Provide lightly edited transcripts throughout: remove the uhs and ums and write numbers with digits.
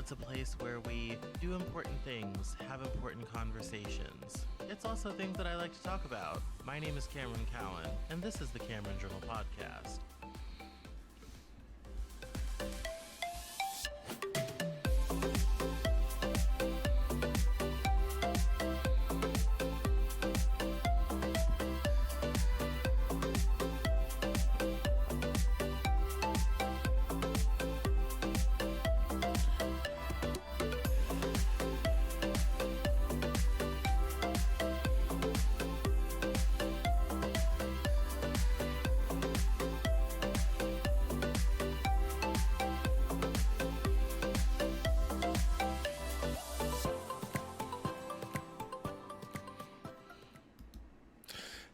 It's a place where we do important things, have important conversations. It's also things that I like to talk about. My name is Cameron Cowan, and this is the Cameron Journal Podcast.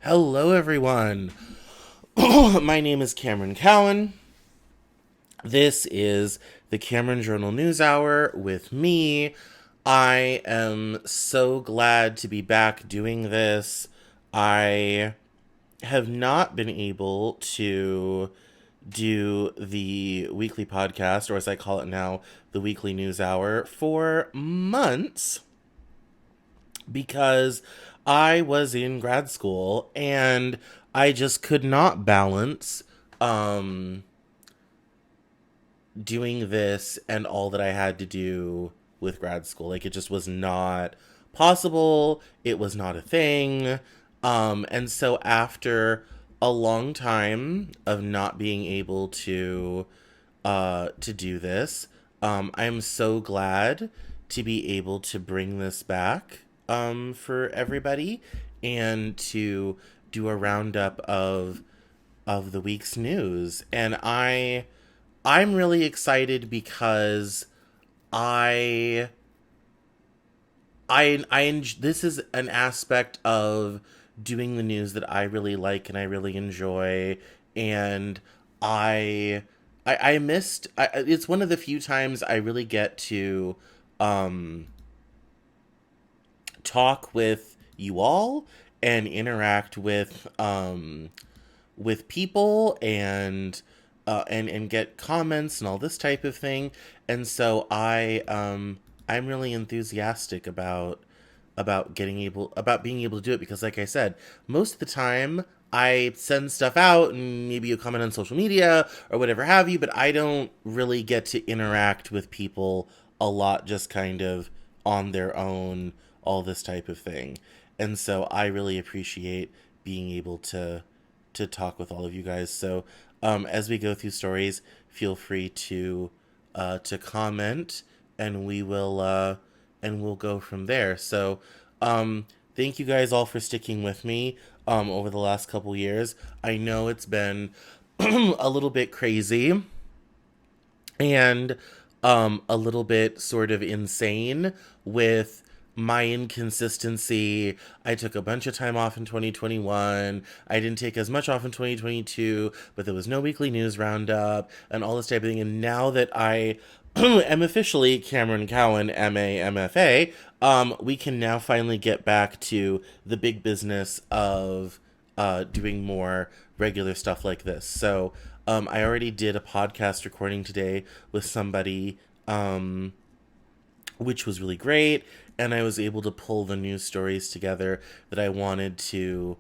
Hello, everyone. My name is Cameron Cowan. This is the Cameron Journal Newshour with me. I am so glad to be back doing this. I have not been able to do the weekly podcast, or as I call it now, the weekly news hour, for months because I was in grad school and I just could not balance doing this and all that I had to do with grad school. Like, it just was not possible. It was not a thing. And so after a long time of not being able to do this, I'm so glad to be able to bring this back for everybody and to do a roundup of the week's news. And I'm really excited because I this is an aspect of doing the news that I really like and I really enjoy, and I missed. It's one of the few times I really get to talk with you all and interact with people and get comments and all this type of thing. And so I'm really enthusiastic about being able to do it, because like I said, most of the time I send stuff out and maybe you comment on social media or whatever have you, but I don't really get to interact with people a lot, just kind of on their own, all this type of thing. And so I really appreciate being able to talk with all of you guys. So as we go through stories, feel free to comment, and we'll go from there. So thank you guys all for sticking with me over the last couple years. I know it's been a little bit crazy and a little bit sort of insane with my inconsistency. I took a bunch of time off in 2021. I didn't take as much off in 2022, but there was no weekly news roundup and all this type of thing. And now that I am officially Cameron Cowan, MA, MFA, we can now finally get back to the big business of doing more regular stuff like this. So I already did a podcast recording today with somebody, which was really great, and I was able to pull the news stories together that I wanted to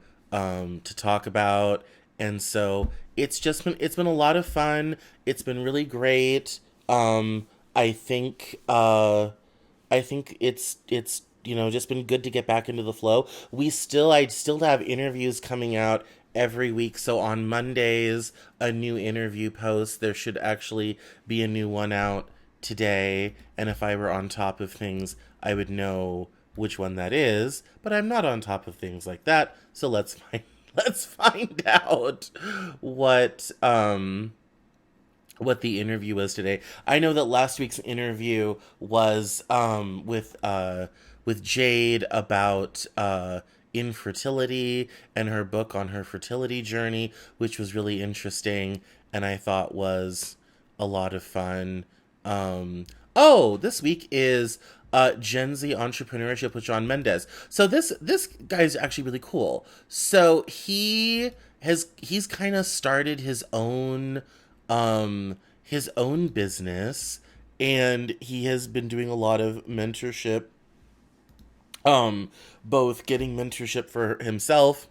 talk about. And so it's been a lot of fun. It's been really great. I think it's just been good to get back into the flow. I still have interviews coming out every week. So on Mondays, a new interview post. There should actually be a new one out today. And if I were on top of things, I would know which one that is. But I'm not on top of things like that. So let's find out what the interview was today. I know that last week's interview was with Jade about infertility and her book on her fertility journey, which was really interesting and I thought was a lot of fun. This week is Gen Z entrepreneurship with John Mendez. So this guy's actually really cool. So he's kind of started his own business, and he has been doing a lot of mentorship, um, both getting mentorship for himself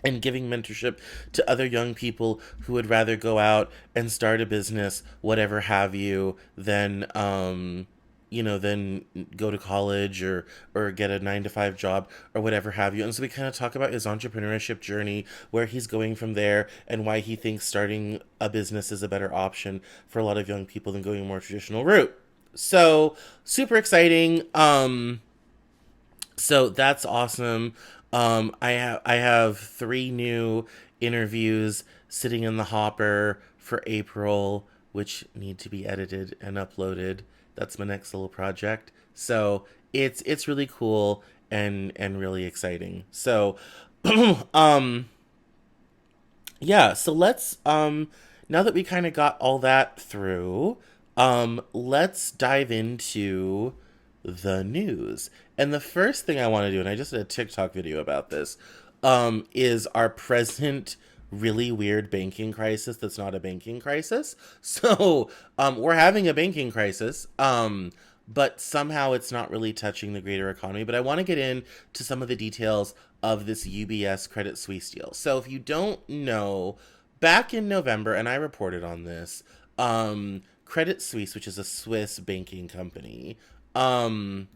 and giving mentorship to other young people who would rather go out and start a business, whatever have you, than than go to college or get a 9 to 5 job or whatever have you. And so we kind of talk about his entrepreneurship journey, where he's going from there, and why he thinks starting a business is a better option for a lot of young people than going a more traditional route. So super exciting. So that's awesome. I have 3 new interviews sitting in the hopper for April, which need to be edited and uploaded. That's my next little project. So it's really cool and really exciting. So um yeah, so let's now that we kind of got all that through, let's dive into the news. And the first thing I want to do, and I just did a TikTok video about this, is our present really weird banking crisis that's not a banking crisis. So, we're having a banking crisis, but somehow it's not really touching the greater economy. But I want to get into some of the details of this UBS Credit Suisse deal. So, if you don't know, back in November, and I reported on this, Credit Suisse, which is a Swiss banking company, um,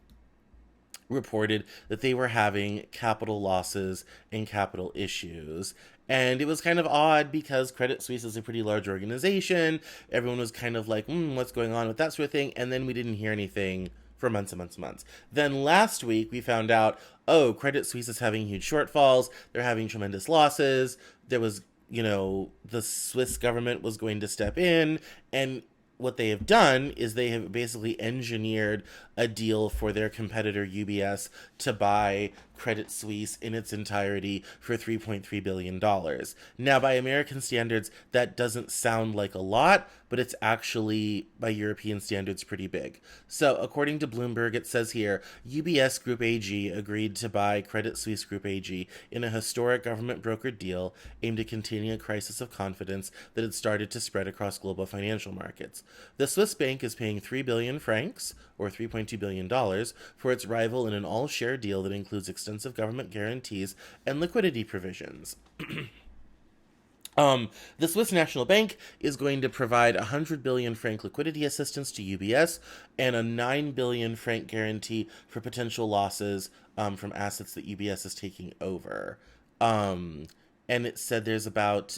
reported that they were having capital losses and capital issues. And it was kind of odd because Credit Suisse is a pretty large organization. Everyone was kind of like, what's going on with that sort of thing? And then we didn't hear anything for months and months and months. Then last week we found out, oh, Credit Suisse is having huge shortfalls. They're having tremendous losses. There was, the Swiss government was going to step in, and what they have done is they have basically engineered a deal for their competitor UBS to buy Credit Suisse in its entirety for $3.3 billion. Now, by American standards, that doesn't sound like a lot, but it's actually, by European standards, pretty big. So, according to Bloomberg, it says here UBS Group AG agreed to buy Credit Suisse Group AG in a historic government brokered deal aimed at containing a crisis of confidence that had started to spread across global financial markets. The Swiss bank is paying 3 billion francs, or $3.2 billion, for its rival in an all-share deal that includes extensive government guarantees and liquidity provisions. The Swiss National Bank is going to provide 100 billion franc liquidity assistance to UBS and a 9 billion franc guarantee for potential losses from assets that UBS is taking over. And it said there's about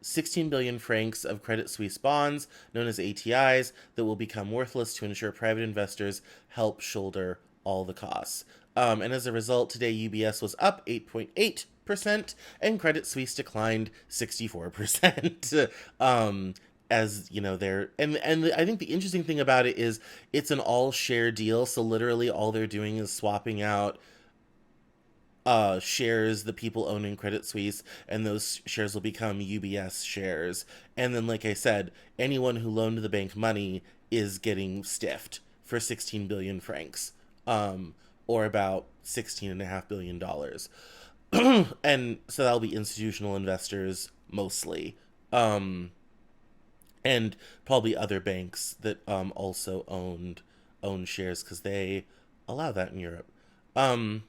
16 billion francs of Credit Suisse bonds, known as ATIs, that will become worthless to ensure private investors help shoulder all the costs. And as a result, today UBS was up 8.8%, and Credit Suisse declined 64%. As you know, I think the interesting thing about it is it's an all share deal, so literally all they're doing is swapping out shares the people owning Credit Suisse, and those shares will become UBS shares. And then, like I said, anyone who loaned the bank money is getting stiffed for 16 billion francs, or about $16.5 billion. And so that'll be institutional investors mostly, and probably other banks that also own shares because they allow that in Europe. Um,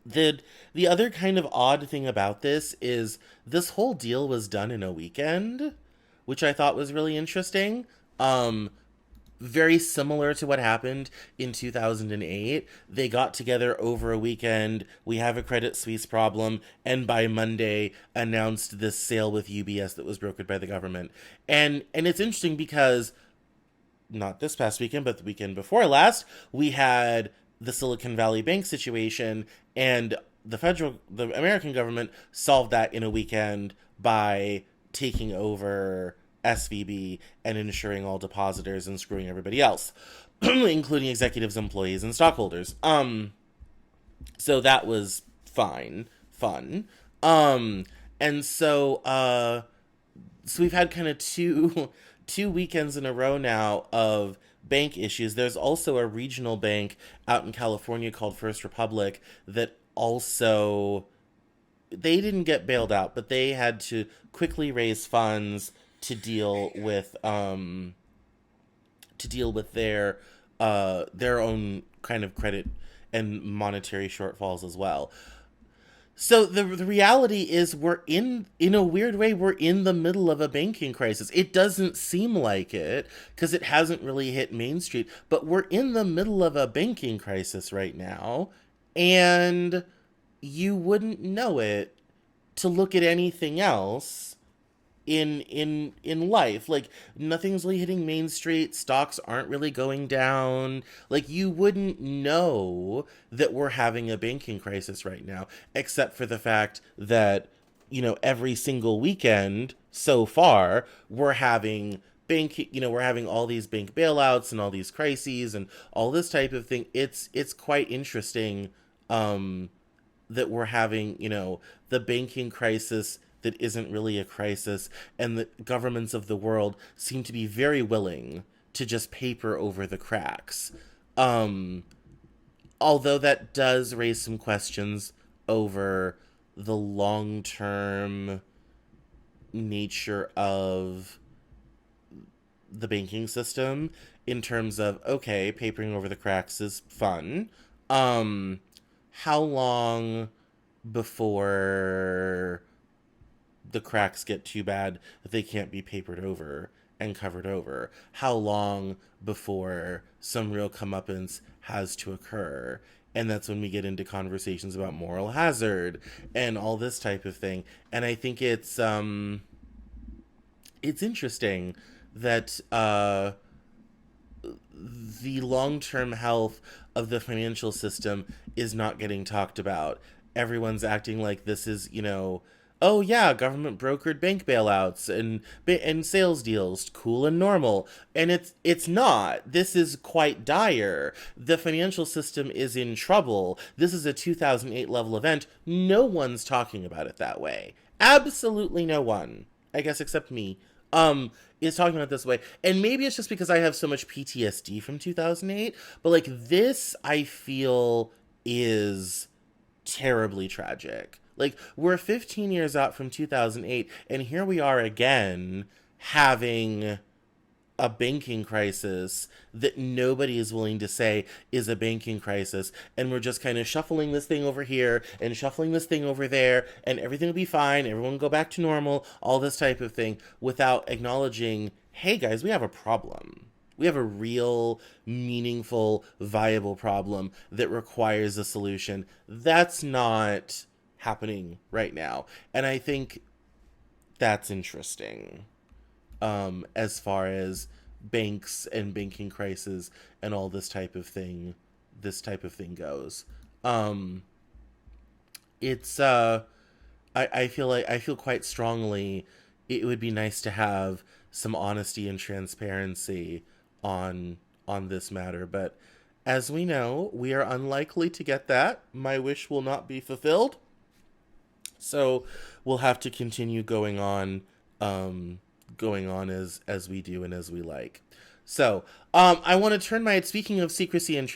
the other kind of odd thing about this is this whole deal was done in a weekend, which I thought was really interesting. Um, Very similar to what happened in 2008. They got together over a weekend. We have a Credit Suisse problem, and by Monday announced this sale with UBS that was brokered by the government. And it's interesting because not this past weekend, but the weekend before last, we had the Silicon Valley Bank situation, and the American government solved that in a weekend by taking over SVB and ensuring all depositors and screwing everybody else, including executives, employees, and stockholders. So that was fun. Um, and so we've had kind of two weekends in a row now of bank issues. There's also a regional bank out in California called First Republic that also, they didn't get bailed out, but they had to quickly raise funds to deal with to deal with their own kind of credit and monetary shortfalls as well. So the reality is we're in a weird way we're in the middle of a banking crisis. It doesn't seem like it because it hasn't really hit Main Street, but we're in the middle of a banking crisis right now, and you wouldn't know it to look at anything else in life. Like, nothing's really hitting Main Street, stocks aren't really going down. Like, you wouldn't know that we're having a banking crisis right now, except for the fact that, every single weekend so far we're having all these bank bailouts and all these crises and all this type of thing. It's quite interesting, that we're having, the banking crisis that isn't really a crisis, and the governments of the world seem to be very willing to just paper over the cracks. Um, Although that does raise some questions over the long term nature of the banking system, in terms of, okay, papering over the cracks is fun. Um, how long before the cracks get too bad that they can't be papered over and covered over? How long before some real comeuppance has to occur? And that's when we get into conversations about moral hazard and all this type of thing. And I think it's interesting that the long-term health of the financial system is not getting talked about. Everyone's acting like this is, oh yeah, government brokered bank bailouts and sales deals, cool and normal. And it's not. This is quite dire. The financial system is in trouble. This is a 2008 level event. No one's talking about it that way. Absolutely no one. I guess except me. Is talking about it this way. And maybe it's just because I have so much PTSD from 2008, but like, this I feel is terribly tragic. Like, we're 15 years out from 2008, and here we are again having a banking crisis that nobody is willing to say is a banking crisis. And we're just kind of shuffling this thing over here and shuffling this thing over there, and everything will be fine. Everyone will go back to normal, all this type of thing, without acknowledging, hey guys, we have a problem. We have a real, meaningful, viable problem that requires a solution. That's not happening right now. And I think that's interesting, as far as banks and banking crisis and all this type of thing goes. Um, it's I feel quite strongly it would be nice to have some honesty and transparency on this matter, but as we know, we are unlikely to get that. My wish will not be fulfilled. So we'll have to continue going on as we do and as we like. So, I want to turn my, speaking of secrecy and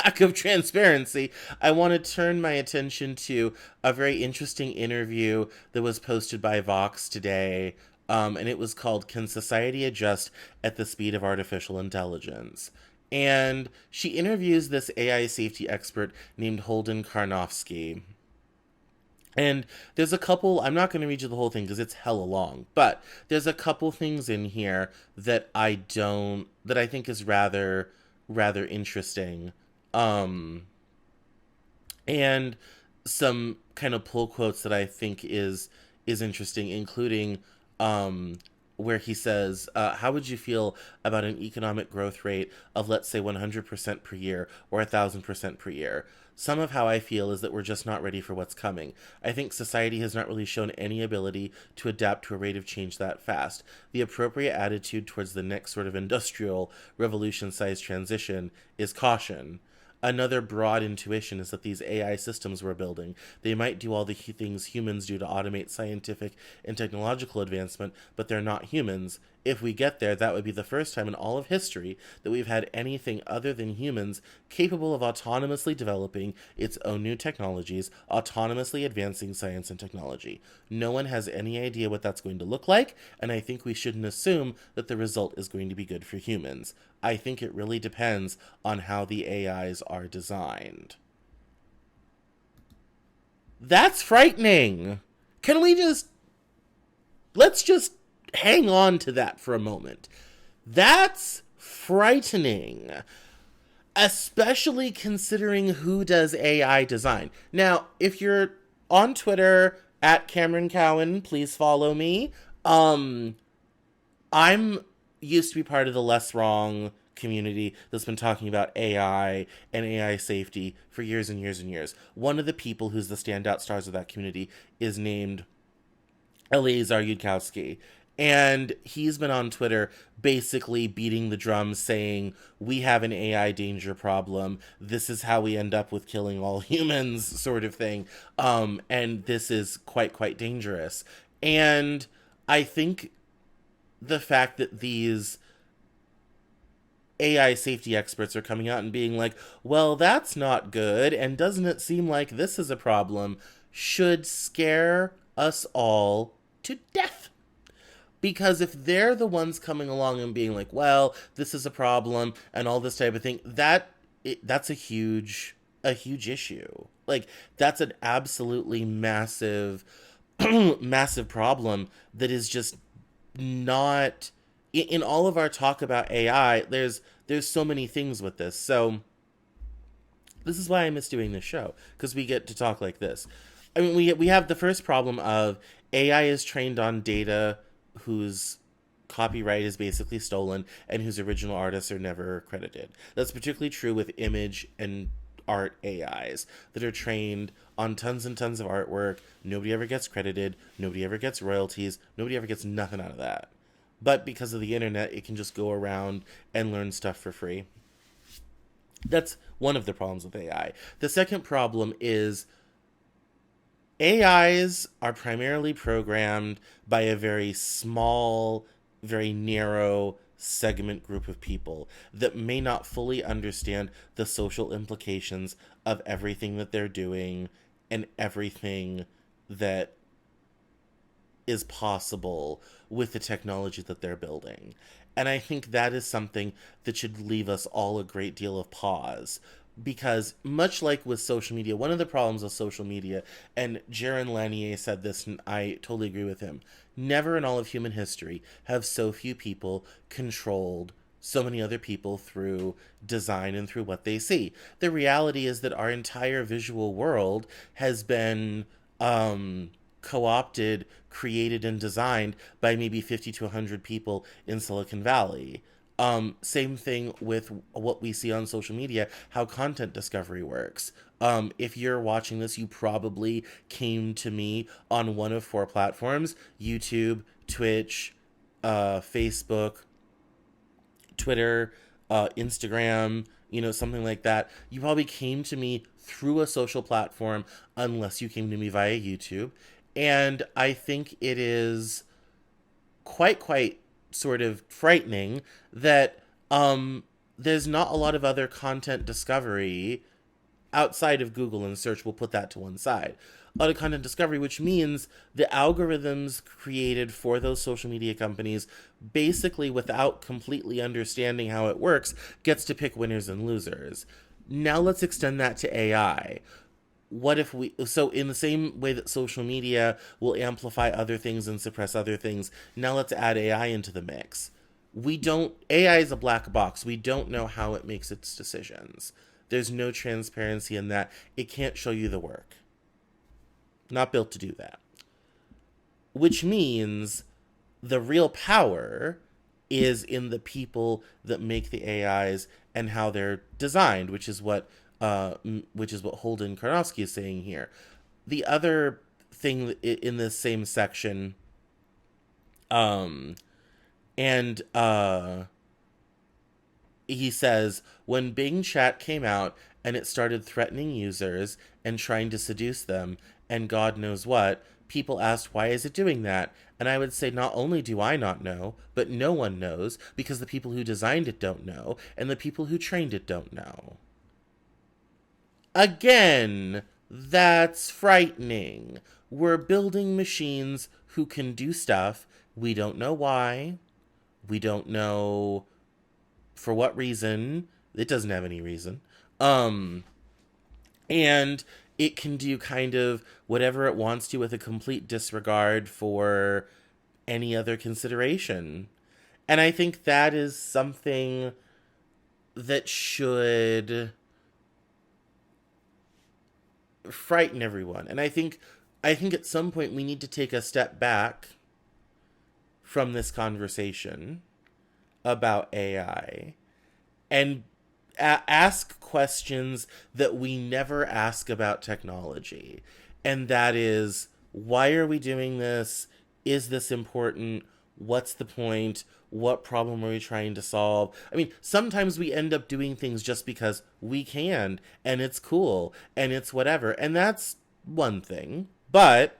lack of transparency, I want to turn my attention to a very interesting interview that was posted by Vox today, and it was called "Can Society Adjust at the Speed of Artificial Intelligence?" And she interviews this AI safety expert named Holden Karnofsky. And there's a couple, I'm not going to read you the whole thing because it's hella long, but there's a couple things in here that I think is rather interesting. Um, and some kind of pull quotes that I think is interesting, including, where he says, "How would you feel about an economic growth rate of, let's say, 100% per year or 1,000% per year? Some of how I feel is that we're just not ready for what's coming. I think society has not really shown any ability to adapt to a rate of change that fast. The appropriate attitude towards the next sort of industrial revolution-sized transition is caution. Another broad intuition is that these AI systems we're building, they might do all the things humans do to automate scientific and technological advancement, but they're not humans. If we get there, that would be the first time in all of history that we've had anything other than humans capable of autonomously developing its own new technologies, autonomously advancing science and technology. No one has any idea what that's going to look like, and I think we shouldn't assume that the result is going to be good for humans. I think it really depends on how the AIs are designed. That's frightening. Can we just let's just hang on to that for a moment. That's frightening, especially considering who does AI design. Now, if you're on Twitter at Cameron Cowan, please follow me. I'm used to be part of the Less Wrong community that's been talking about AI and AI safety for years and years and years. One of the people who's the standout stars of that community is named Eleazar Yudkowsky. And he's been on Twitter basically beating the drum saying, we have an AI danger problem. This is how we end up with killing all humans, sort of thing. And this is quite dangerous. And I think the fact that these AI safety experts are coming out and being like, well, that's not good, and doesn't it seem like this is a problem, should scare us all to death. Because if they're the ones coming along and being like, well, this is a problem and all this type of thing, that's a huge issue. Like, that's an absolutely massive massive problem that is just not in all of our talk about AI. There's so many things with this. So this is why I miss doing this show, because we get to talk like this. I mean, we have the first problem of AI is trained on data whose copyright is basically stolen and whose original artists are never credited. That's particularly true with image and art AIs that are trained on tons and tons of artwork. Nobody ever gets credited. Nobody ever gets royalties. Nobody ever gets nothing out of that. But because of the internet, it can just go around and learn stuff for free. That's one of the problems with AI. The second problem is AIs are primarily programmed by a very small, very narrow segment group of people that may not fully understand the social implications of everything that they're doing and everything that is possible with the technology that they're building. And I think that is something that should leave us all a great deal of pause. Because much like with social media, one of the problems with social media, and Jaron Lanier said this, and I totally agree with him, never in all of human history have so few people controlled so many other people through design and through what they see. The reality is that our entire visual world has been co-opted, created, and designed by maybe 50 to 100 people in Silicon Valley. Same thing with what we see on social media, how content discovery works. If you're watching this, you probably came to me on one of four platforms: YouTube, Twitch, Facebook, Twitter, Instagram, something like that. You probably came to me through a social platform unless you came to me via YouTube. And I think it is quite sort of frightening that there's not a lot of other content discovery outside of Google and search. We'll put that to one side. A lot of content discovery, which means the algorithms created for those social media companies, basically without completely understanding how it works, gets to pick winners and losers. Now let's extend that to AI. What if so in the same way that social media will amplify other things and suppress other things, now let's add AI into the mix. AI is a black box. We don't know how it makes its decisions. There's no transparency in that. It can't show you the work. Not built to do that. Which means the real power is in the people that make the AIs and how they're designed, which is what Holden Karnofsky is saying here. The other thing in this same section, he says, when Bing Chat came out and it started threatening users and trying to seduce them and God knows what, people asked, why is it doing that? And I would say, not only do I not know, but no one knows, because the people who designed it don't know, and the people who trained it don't know. Again, that's frightening. We're building machines who can do stuff. We don't know why. We don't know for what reason. It doesn't have any reason. Um, and it can do kind of whatever it wants to with a complete disregard for any other consideration. And I think that is something that should frighten everyone. And I think at some point we need to take a step back from this conversation about AI and ask questions that we never ask about technology. And that is, why are we doing this? Is this important? What's the point? What problem are we trying to solve? I mean, sometimes we end up doing things just because we can, and it's cool, and it's whatever. And that's one thing. But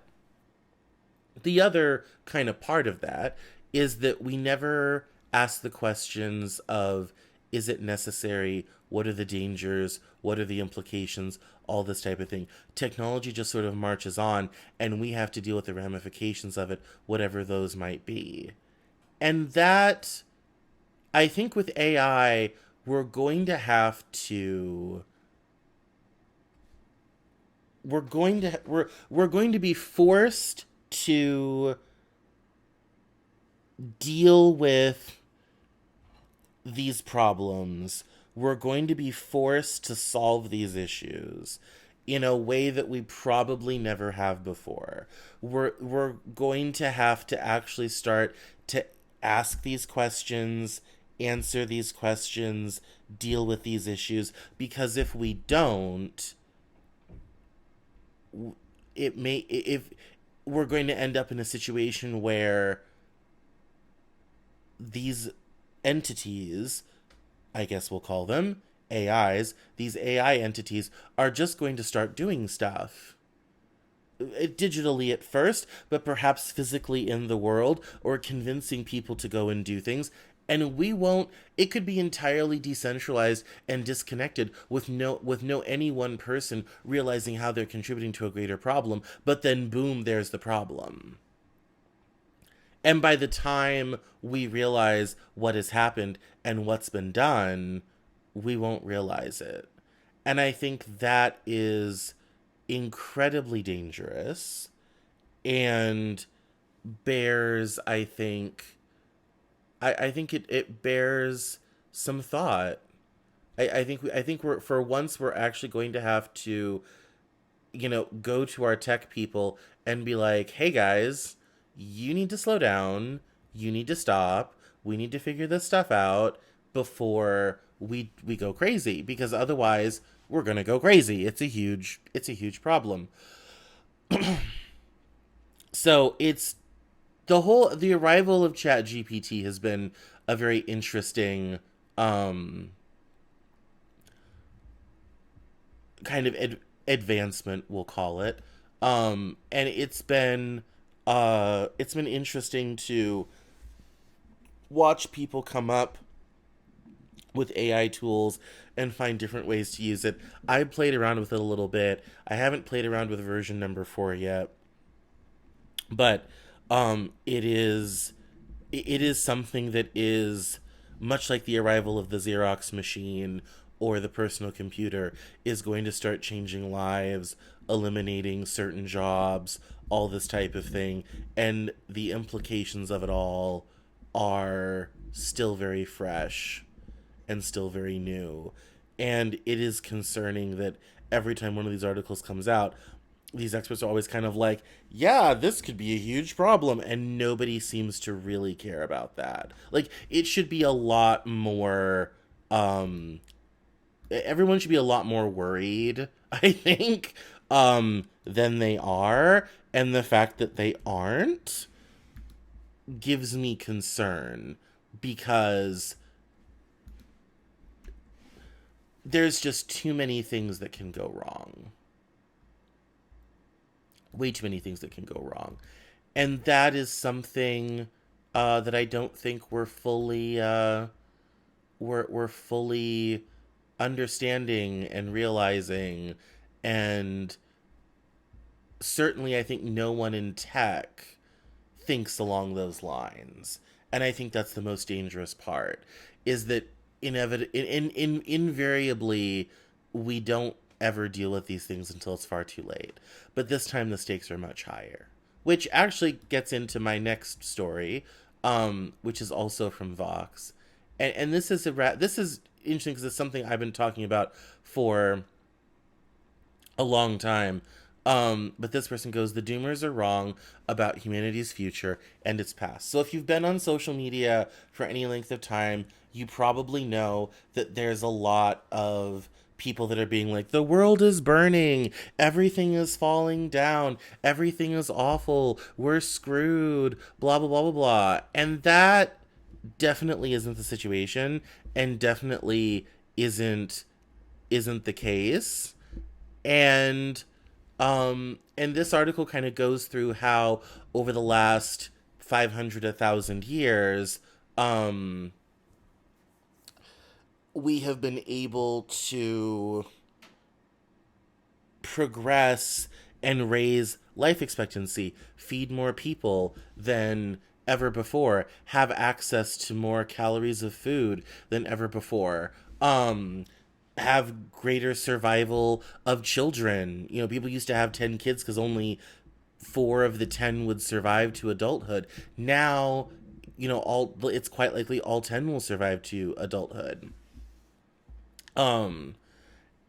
the other kind of part of that is that we never ask the questions of, is it necessary? What are the dangers? What are the implications? All this type of thing. Technology just sort of marches on, and we have to deal with the ramifications of it, whatever those might be. And that, I think with AI, we're going to have to we're going to be forced to deal with these problems. We're going to be forced to solve these issues in a way that we probably never have before. We're going to have to actually start to ask these questions, answer these questions, deal with these issues, because if we don't, it may if we're going to end up in a situation where these entities, I guess we'll call them AIs, these AI entities are just going to start doing stuff. Digitally at first, but perhaps physically in the world, or convincing people to go and do things. And we won't, it could be entirely decentralized and disconnected with no any one person realizing how they're contributing to a greater problem, but then boom, there's the problem. And by the time we realize what has happened and what's been done, we won't realize it. And I think that is incredibly dangerous and bears, I think it bears some thought. I think we're, for once, we're actually going to have to, go to our tech people and be like, hey guys, you need to slow down. You need to stop. We need to figure this stuff out before we go crazy, because otherwise we're going to go crazy. It's a huge problem. So it's the arrival of ChatGPT has been a very interesting kind of advancement, we'll call it. And it's been interesting to watch people come up with AI tools and find different ways to use it. I played around with it a little bit. I haven't played around with version number 4 yet, but it is something that is much like the arrival of the Xerox machine or the personal computer is going to start changing lives, eliminating certain jobs, all this type of thing, and the implications of it all are still very fresh and still very new. And it is concerning that every time one of these articles comes out, these experts are always kind of like, yeah, this could be a huge problem. And nobody seems to really care about that. Like, it should be a lot more, everyone should be a lot more worried, I think, than they are. And the fact that they aren't gives me concern, because there's just too many things that can go wrong. way too many things that can go wrong. And that is something that I don't think we're fully understanding and realizing. And certainly I think no one in tech thinks along those lines. And I think that's the most dangerous part, is that invariably we don't ever deal with these things until it's far too late. But this time the stakes are much higher, which actually gets into my next story, which is also from Vox. And this is interesting because it's something I've been talking about for a long time. But this person goes, the doomers are wrong about humanity's future and its past. So if you've been on social media for any length of time, you probably know that there's a lot of people that are being like, the world is burning, everything is falling down, everything is awful, we're screwed, blah, blah, blah, blah, blah. And that definitely isn't the situation, and definitely isn't the case. And and this article kind of goes through how over the last 500, 1,000 years, we have been able to progress and raise life expectancy, feed more people than ever before, have access to more calories of food than ever before, have greater survival of children. You know, people used to have 10 kids because only 4 of the 10 would survive to adulthood. Now, you know, all it's quite likely all 10 will survive to adulthood. Um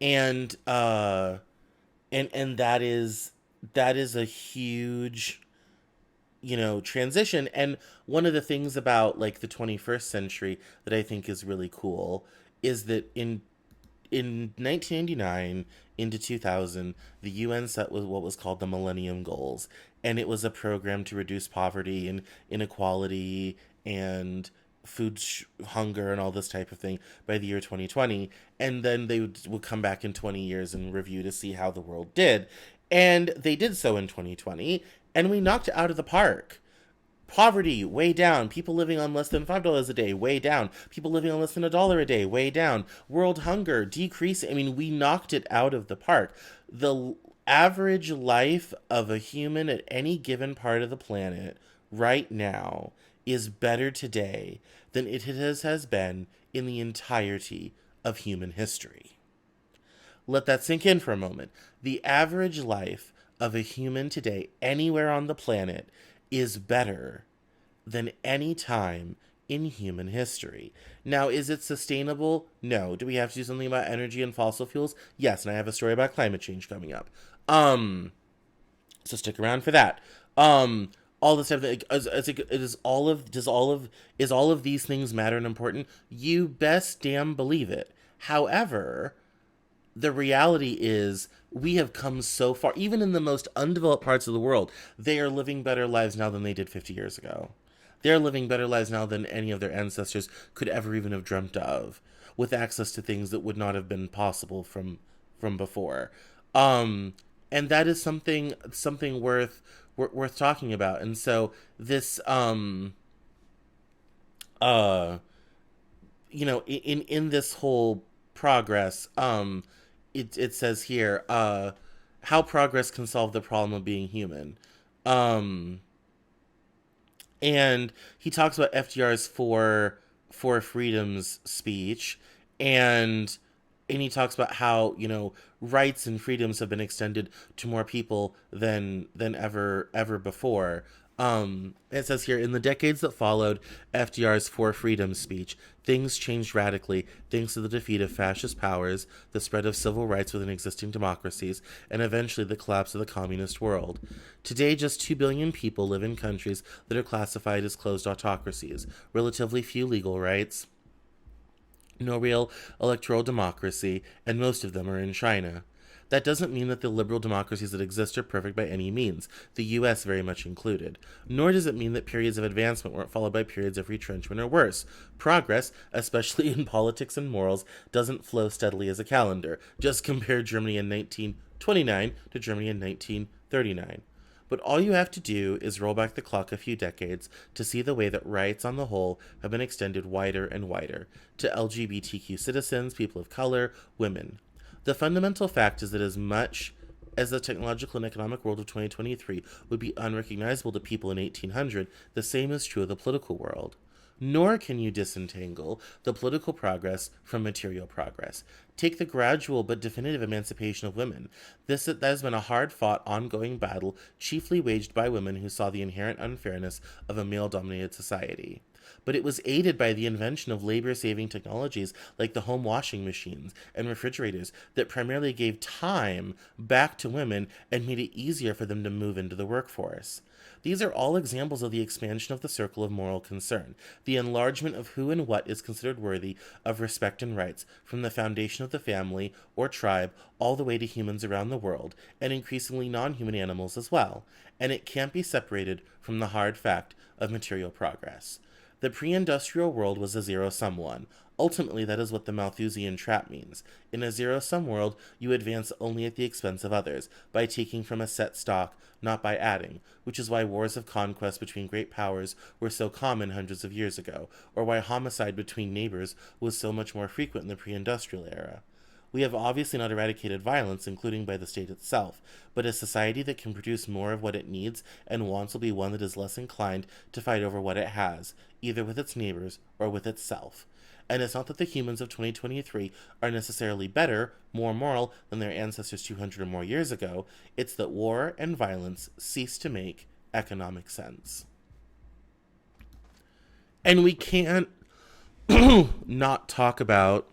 and and that is a huge, you know, transition. And one of the things about like the 21st century that I think is really cool is that in 1999 into 2000, the UN set was what was called the Millennium Goals, and it was a program to reduce poverty and inequality and hunger and all this type of thing by the year 2020. And then they would come back in 20 years and review to see how the world did. And they did so in 2020, and we knocked it out of the park. Poverty, way down. People living on less than $5 a day, way down. People living on less than $1 a day, way down. World hunger, decreasing. I mean, we knocked it out of the park. The average life of a human at any given part of the planet right now is better today than has been in the entirety of human history. Let that sink in for a moment. The average life of a human today, anywhere on the planet, is better than any time in human history. Now, is it sustainable? No. Do we have to do something about energy and fossil fuels? Yes, and I have a story about climate change coming up. So stick around for that. All the stuff that is all of these things matter and important? You best damn believe it. However, the reality is we have come so far. Even in the most undeveloped parts of the world, they are living better lives now than they did 50 years ago. They're living better lives now than any of their ancestors could ever even have dreamt of, with access to things that would not have been possible from before. And that is something worth talking about. And so this you know, in this whole progress, it says here, how progress can solve the problem of being human. And he talks about FDR's four freedoms speech, and he talks about how, you know, rights and freedoms have been extended to more people than ever before. It says here, in the decades that followed FDR's Four Freedoms speech, things changed radically thanks to the defeat of fascist powers, the spread of civil rights within existing democracies, and eventually the collapse of the communist world. Today, just 2 billion people live in countries that are classified as closed autocracies, relatively few legal rights, no real electoral democracy, and most of them are in China. That doesn't mean that the liberal democracies that exist are perfect by any means, the US very much included. Nor does it mean that periods of advancement weren't followed by periods of retrenchment or worse. Progress, especially in politics and morals, doesn't flow steadily as a calendar. Just compare Germany in 1929 to Germany in 1939. But all you have to do is roll back the clock a few decades to see the way that rights on the whole have been extended wider and wider to LGBTQ citizens, people of color, women. The fundamental fact is that as much as the technological and economic world of 2023 would be unrecognizable to people in 1800, the same is true of the political world. Nor can you disentangle the political progress from material progress. Take the gradual but definitive emancipation of women. That has been a hard-fought, ongoing battle, chiefly waged by women who saw the inherent unfairness of a male-dominated society. But it was aided by the invention of labor-saving technologies like the home washing machines and refrigerators that primarily gave time back to women and made it easier for them to move into the workforce. These are all examples of the expansion of the circle of moral concern, the enlargement of who and what is considered worthy of respect and rights, from the foundation of the family or tribe all the way to humans around the world, and increasingly non-human animals as well. And it can't be separated from the hard fact of material progress. The pre-industrial world was a zero-sum one. Ultimately, that is what the Malthusian trap means. In a zero-sum world, you advance only at the expense of others, by taking from a set stock, not by adding, which is why wars of conquest between great powers were so common hundreds of years ago, or why homicide between neighbors was so much more frequent in the pre-industrial era. We have obviously not eradicated violence, including by the state itself, but a society that can produce more of what it needs and wants will be one that is less inclined to fight over what it has, either with its neighbors or with itself. And it's not that the humans of 2023 are necessarily better, more moral than their ancestors 200 or more years ago. It's that war and violence cease to make economic sense. And we can't not talk about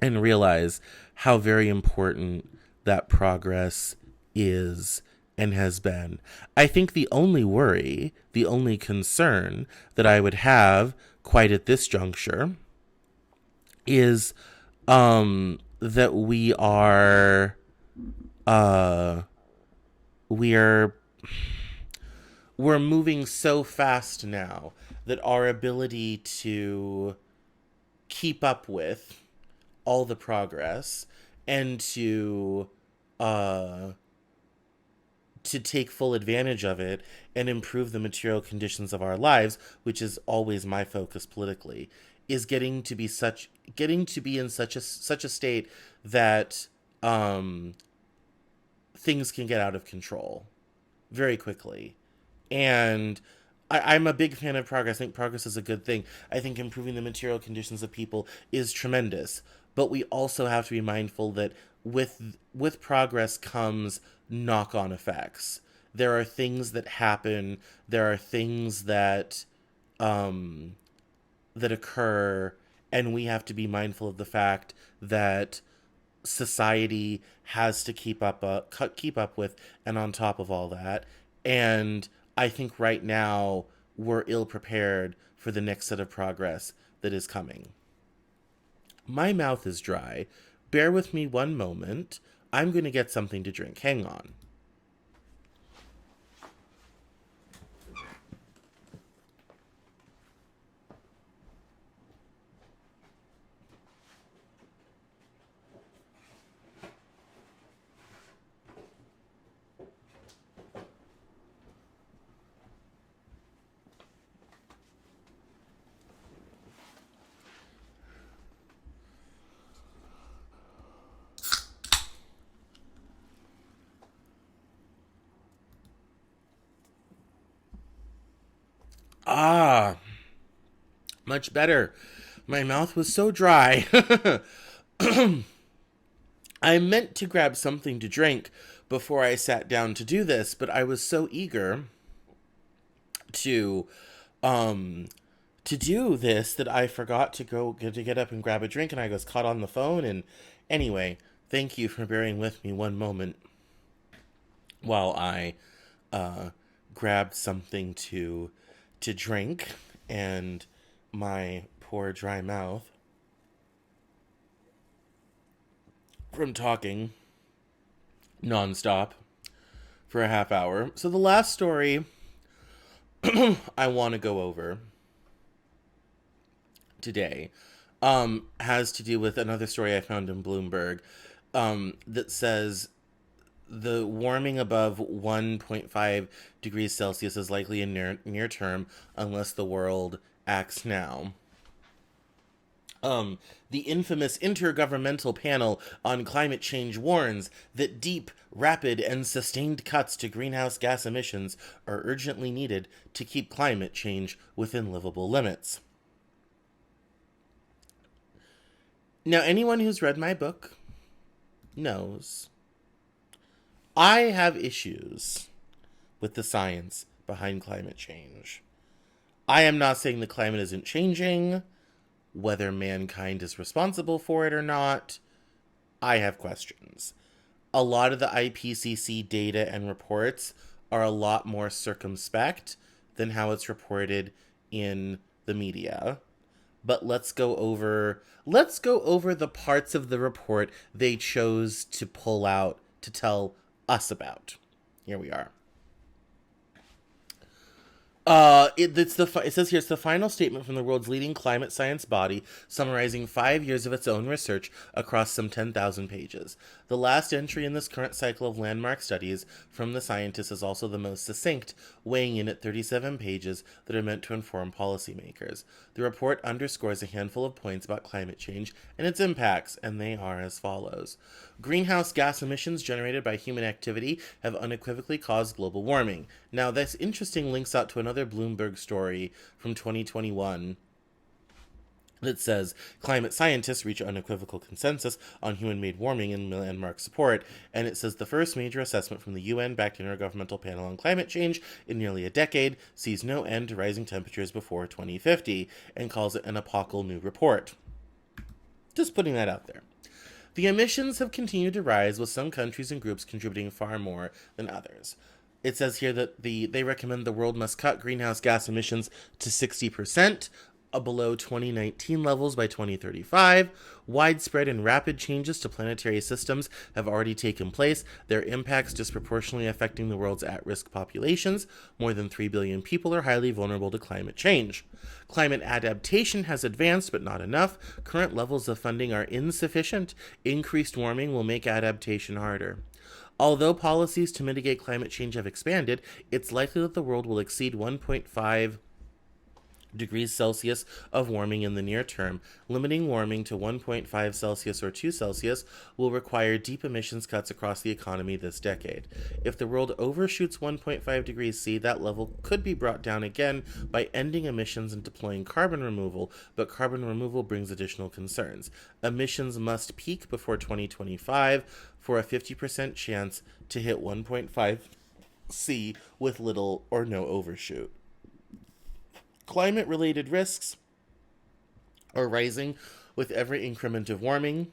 and realize how very important that progress is and has been. I think the only worry, the only concern that I would have quite at this juncture is that we're moving so fast now that our ability to keep up with all the progress and to take full advantage of it and improve the material conditions of our lives, which is always my focus politically, is getting to be in such a state that things can get out of control very quickly. And I'm a big fan of progress. I think progress is a good thing. I think improving the material conditions of people is tremendous. But we also have to be mindful that with progress comes knock-on effects. There are things that happen. There are things that that occur, and we have to be mindful of the fact that society has to keep up with and on top of all that. And I think right now we're ill prepared for the next set of progress that is coming. My mouth is dry. Bear with me one moment. I'm going to get something to drink. Hang on. Ah, much better. My mouth was so dry. I meant to grab something to drink before I sat down to do this, but I was so eager to do this that I forgot to get up and grab a drink, and I was caught on the phone. And anyway, thank you for bearing with me one moment while I grabbed something to drink, and my poor dry mouth from talking nonstop for a half hour. So the last story I want to go over today has to do with another story I found in Bloomberg that says the warming above 1.5 degrees Celsius is likely in near term unless the world acts now. The infamous Intergovernmental Panel on Climate Change warns that deep, rapid, and sustained cuts to greenhouse gas emissions are urgently needed to keep climate change within livable limits. Now, anyone who's read my book knows I have issues with the science behind climate change. I am not saying the climate isn't changing. Whether mankind is responsible for it or not, I have questions. A lot of the IPCC data and reports are a lot more circumspect than how it's reported in the media. But let's go over the parts of the report they chose to pull out to tell us about. Here we are. It says here it's the final statement from the world's leading climate science body, summarizing 5 years of its own research across some 10,000 pages. The last entry in this current cycle of landmark studies from the scientists is also the most succinct, weighing in at 37 pages that are meant to inform policymakers. The report underscores a handful of points about climate change and its impacts, and they are as follows. Greenhouse gas emissions generated by human activity have unequivocally caused global warming. Now, this interesting links out to another Bloomberg story from 2021 that says climate scientists reach unequivocal consensus on human-made warming and landmark support, and it says the first major assessment from the UN-backed Intergovernmental Panel on Climate Change in nearly a decade sees no end to rising temperatures before 2050, and calls it an epochal new report. Just putting that out there. The emissions have continued to rise, with some countries and groups contributing far more than others. It says here that they recommend the world must cut greenhouse gas emissions to 60%, below 2019 levels by 2035. Widespread and rapid changes to planetary systems have already taken place, their impacts disproportionately affecting the world's at-risk populations. More than 3 billion people are highly vulnerable to climate change. Climate adaptation has advanced, but not enough. Current levels of funding are insufficient. Increased warming will make adaptation harder. Although policies to mitigate climate change have expanded, it's likely that the world will exceed 1.5 degrees Celsius of warming in the near term. Limiting warming to 1.5 Celsius or 2 Celsius will require deep emissions cuts across the economy this decade. If the world overshoots 1.5 degrees C, that level could be brought down again by ending emissions and deploying carbon removal, but carbon removal brings additional concerns. Emissions must peak before 2025 for a 50% chance to hit 1.5 C with little or no overshoot. Climate-related risks are rising with every increment of warming.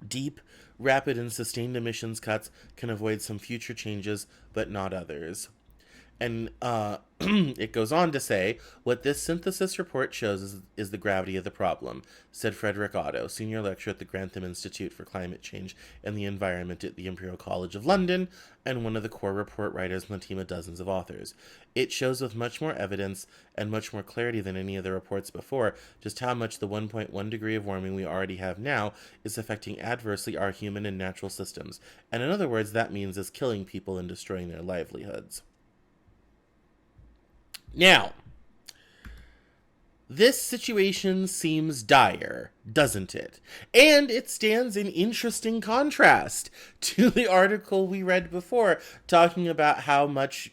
Deep, rapid, and sustained emissions cuts can avoid some future changes, but not others. And it goes on to say, what this synthesis report shows is the gravity of the problem, said Frederick Otto, senior lecturer at the Grantham Institute for Climate Change and the Environment at the Imperial College of London, and one of the core report writers in the team of dozens of authors. It shows with much more evidence and much more clarity than any of the reports before just how much the 1.1 degree of warming we already have now is affecting adversely our human and natural systems. And in other words, that means is killing people and destroying their livelihoods. Now, this situation seems dire, doesn't it? And it stands in interesting contrast to the article we read before, talking about how much,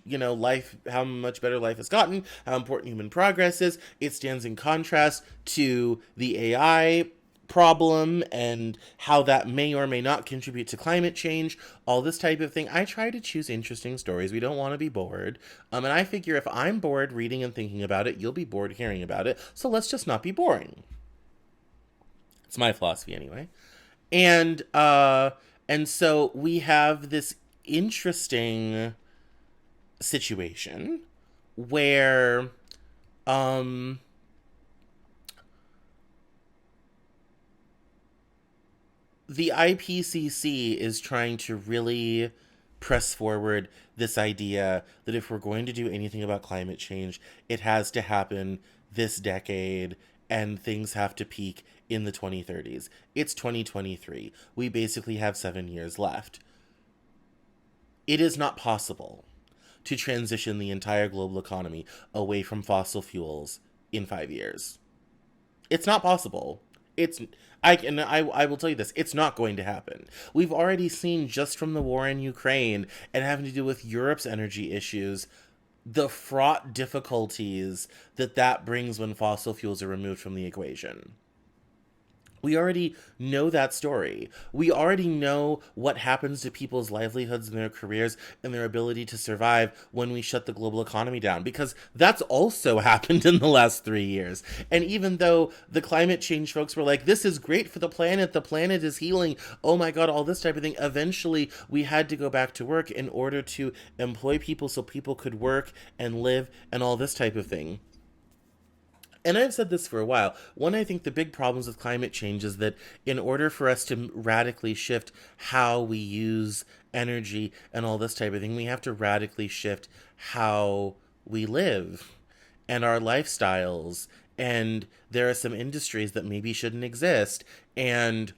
how much better life has gotten, how important human progress is. It stands in contrast to the AI problem and how that may or may not contribute to climate change, all this type of thing. I try to choose interesting stories. We don't want to be bored. And I figure if I'm bored reading and thinking about it, you'll be bored hearing about it. So let's just not be boring. It's my philosophy anyway. And so we have this interesting situation where the IPCC is trying to really press forward this idea that if we're going to do anything about climate change, it has to happen this decade and things have to peak in the 2030s. It's 2023. We basically have 7 years left. It is not possible to transition the entire global economy away from fossil fuels in 5 years. It's not possible. It's I will tell you this, it's not going to happen. We've already seen, just from the war in Ukraine and having to do with Europe's energy issues, the fraught difficulties that brings when fossil fuels are removed from the equation. We already know that story. We already know what happens to people's livelihoods and their careers and their ability to survive when we shut the global economy down, because that's also happened in the last 3 years. And even though the climate change folks were like, this is great for the planet is healing, oh my God, all this type of thing, eventually we had to go back to work in order to employ people so people could work and live and all this type of thing. And I've said this for a while. One, I think the big problems with climate change is that in order for us to radically shift how we use energy and all this type of thing, we have to radically shift how we live and our lifestyles. And there are some industries that maybe shouldn't exist. And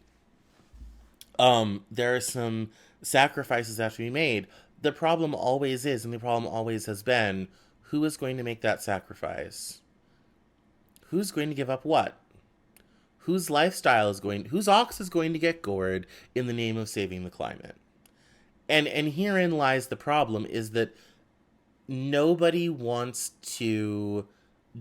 there are some sacrifices that have to be made. The problem always is, and the problem always has been, who is going to make that sacrifice? Who's going to give up what? Whose ox is going to get gored in the name of saving the climate? And herein lies the problem, is that nobody wants to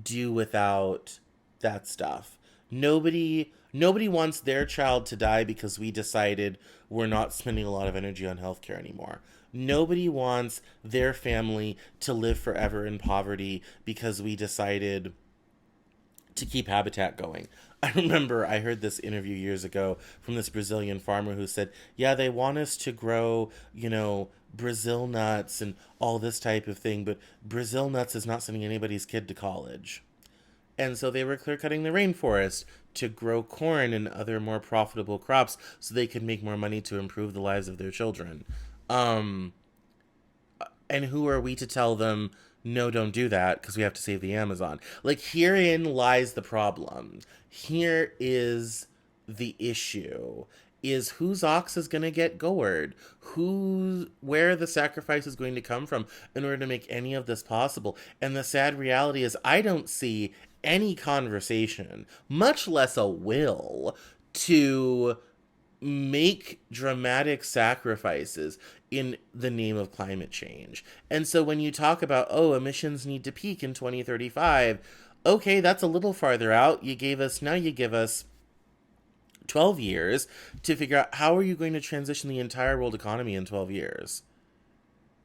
do without that stuff. Nobody wants their child to die because we decided we're not spending a lot of energy on healthcare anymore. Nobody wants their family to live forever in poverty because we decided to keep habitat going. I remember I heard this interview years ago from this Brazilian farmer who said, yeah, they want us to grow, Brazil nuts and all this type of thing, but Brazil nuts is not sending anybody's kid to college. And so they were clear cutting the rainforest to grow corn and other more profitable crops so they could make more money to improve the lives of their children. And who are we to tell them, no, don't do that because we have to save the Amazon? Like, herein lies the problem. Here is the issue, is whose ox is going to get gored? Where the sacrifice is going to come from in order to make any of this possible? And the sad reality is I don't see any conversation, much less a will, to make dramatic sacrifices in the name of climate change. And so when you talk about, oh, emissions need to peak in 2035, okay, that's a little farther out. You give us 12 years to figure out how are you going to transition the entire world economy in 12 years.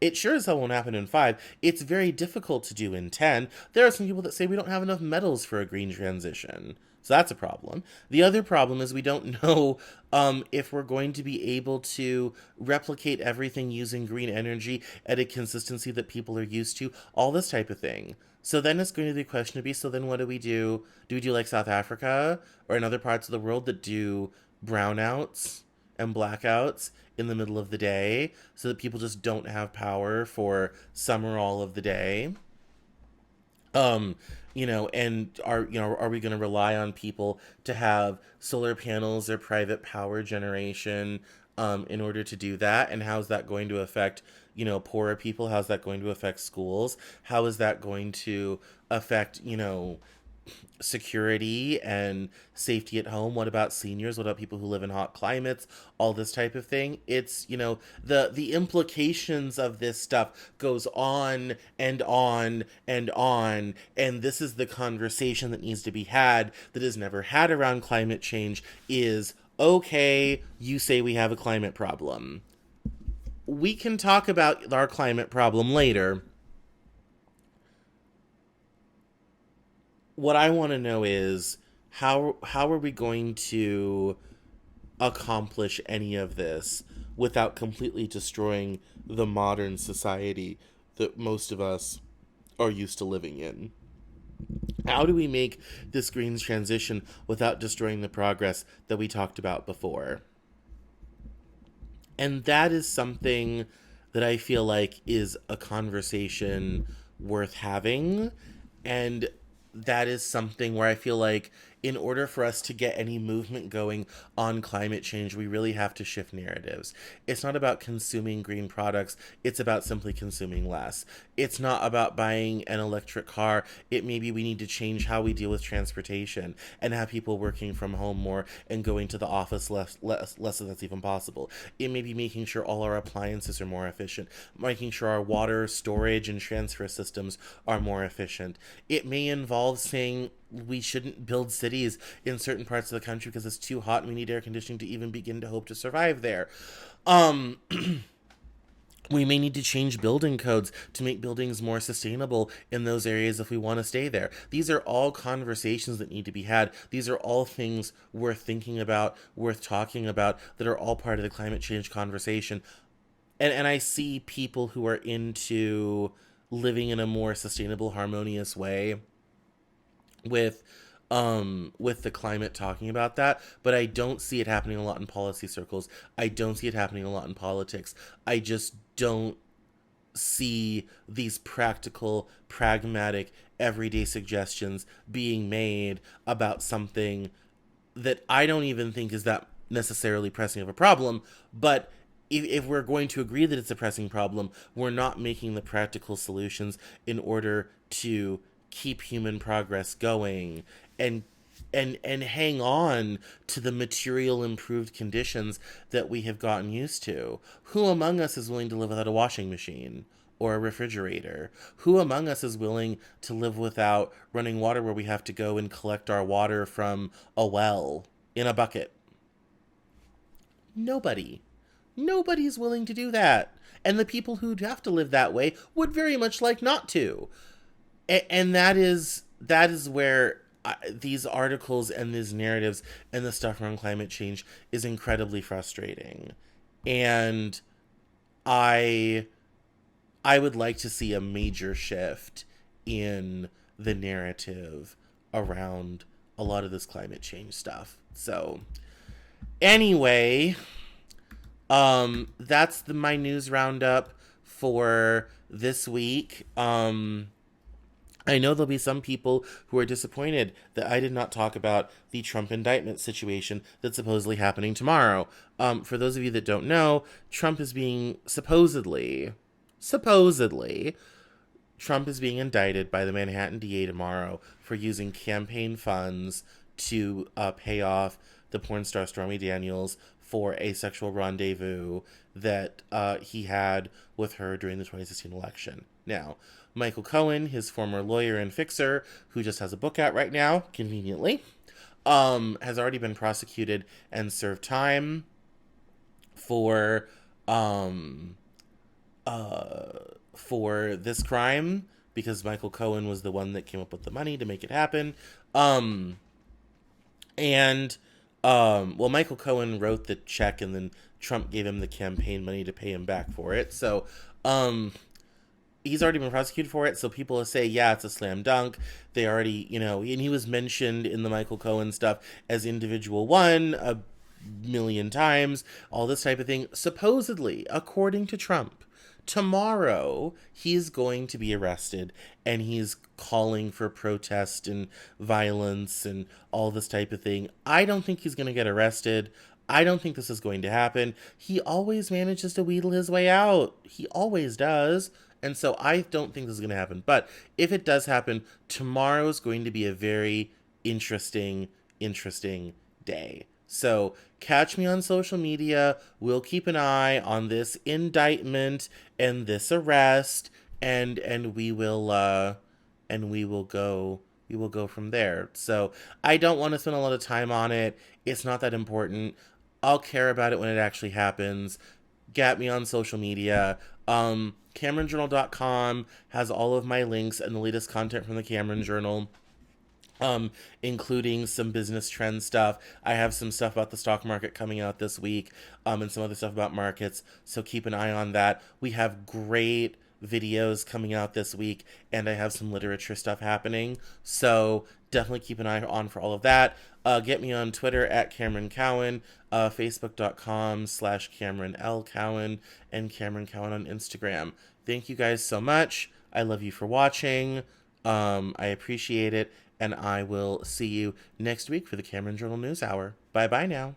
It sure as hell won't happen in 5. It's very difficult to do in 10. There are some people that say we don't have enough metals for a green transition. So that's a problem. The other problem is we don't know if we're going to be able to replicate everything using green energy at a consistency that people are used to, all this type of thing. So then it's going to be the question to be, so then what do we do? Do we do like South Africa or in other parts of the world that do brownouts and blackouts in the middle of the day so that people just don't have power for some or all of the day? And are we going to rely on people to have solar panels or private power generation in order to do that? And how's that going to affect, poorer people? How's that going to affect schools? How is that going to affect, security and safety at home? What about seniors? What about people who live in hot climates? All this type of thing. It's, the implications of this stuff goes on and on and on. And this is the conversation that needs to be had that is never had around climate change is, okay, you say we have a climate problem. We can talk about our climate problem later. What I want to know is how are we going to accomplish any of this without completely destroying the modern society that most of us are used to living in? How do we make this green transition without destroying the progress that we talked about before? And that is something that I feel like is a conversation worth having. And that is something where I feel like in order for us to get any movement going on climate change, we really have to shift narratives. It's not about consuming green products, it's about simply consuming less. It's not about buying an electric car. It maybe we need to change how we deal with transportation and have people working from home more and going to the office less if that's even possible. It may be making sure all our appliances are more efficient, making sure our water storage and transfer systems are more efficient. It may involve saying we shouldn't build cities in certain parts of the country because it's too hot and we need air conditioning to even begin to hope to survive there. Um, we may need to change building codes to make buildings more sustainable in those areas if we want to stay there. These are all conversations that need to be had. These are all things worth thinking about, worth talking about, that are all part of the climate change conversation. And I see people who are into living in a more sustainable, harmonious way with with the climate talking about that, but I don't see it happening a lot in policy circles. I don't see it happening a lot in politics. I just don't see these practical, pragmatic, everyday suggestions being made about something that I don't even think is that necessarily pressing of a problem, but if we're going to agree that it's a pressing problem, we're not making the practical solutions in order to keep human progress going and and hang on to the material improved conditions that we have gotten used to. Who among us is willing to live without a washing machine or a refrigerator? Who among us is willing to live without running water where we have to go and collect our water from a well in a bucket? Nobody. Nobody's willing to do that. And the people who'd have to live that way would very much like not to. And that is where these articles and these narratives and the stuff around climate change is incredibly frustrating. And I would like to see a major shift in the narrative around a lot of this climate change stuff. So anyway, that's my news roundup for this week. I know there'll be some people who are disappointed that I did not talk about the Trump indictment situation that's supposedly happening tomorrow. For those of you that don't know, Trump is being supposedly, Trump is being indicted by the Manhattan DA tomorrow for using campaign funds to pay off the porn star Stormy Daniels for a sexual rendezvous that he had with her during the 2016 election. Now, Michael Cohen, his former lawyer and fixer, who just has a book out right now, conveniently, has already been prosecuted and served time for this crime because Michael Cohen was the one that came up with the money to make it happen. Well, Michael Cohen wrote the check and then Trump gave him the campaign money to pay him back for it. So, he's already been prosecuted for it, so people say, yeah, it's a slam dunk. They already, and he was mentioned in the Michael Cohen stuff as individual one a million times, all this type of thing. Supposedly, according to Trump, tomorrow he's going to be arrested and he's calling for protest and violence and all this type of thing. I don't think he's going to get arrested. I don't think this is going to happen. He always manages to wheedle his way out. He always does. And so I don't think this is going to happen. But if it does happen, tomorrow is going to be a very interesting day. So catch me on social media. We'll keep an eye on this indictment and this arrest, and we will go from there. So I don't want to spend a lot of time on it. It's not that important. I'll care about it when it actually happens. Get me on social media. CameronJournal.com has all of my links and the latest content from the Cameron Journal, including some business trend stuff. I have some stuff about the stock market coming out this week, and some other stuff about markets, so keep an eye on that. We have great videos coming out this week, and I have some literature stuff happening, so definitely keep an eye on for all of that. Get me on Twitter at Cameron Cowan, Facebook.com/Cameron L. Cowan, and Cameron Cowan on Instagram. Thank you guys so much. I love you for watching. I appreciate it, and I will see you next week for the Cameron Journal News Hour. Bye bye now.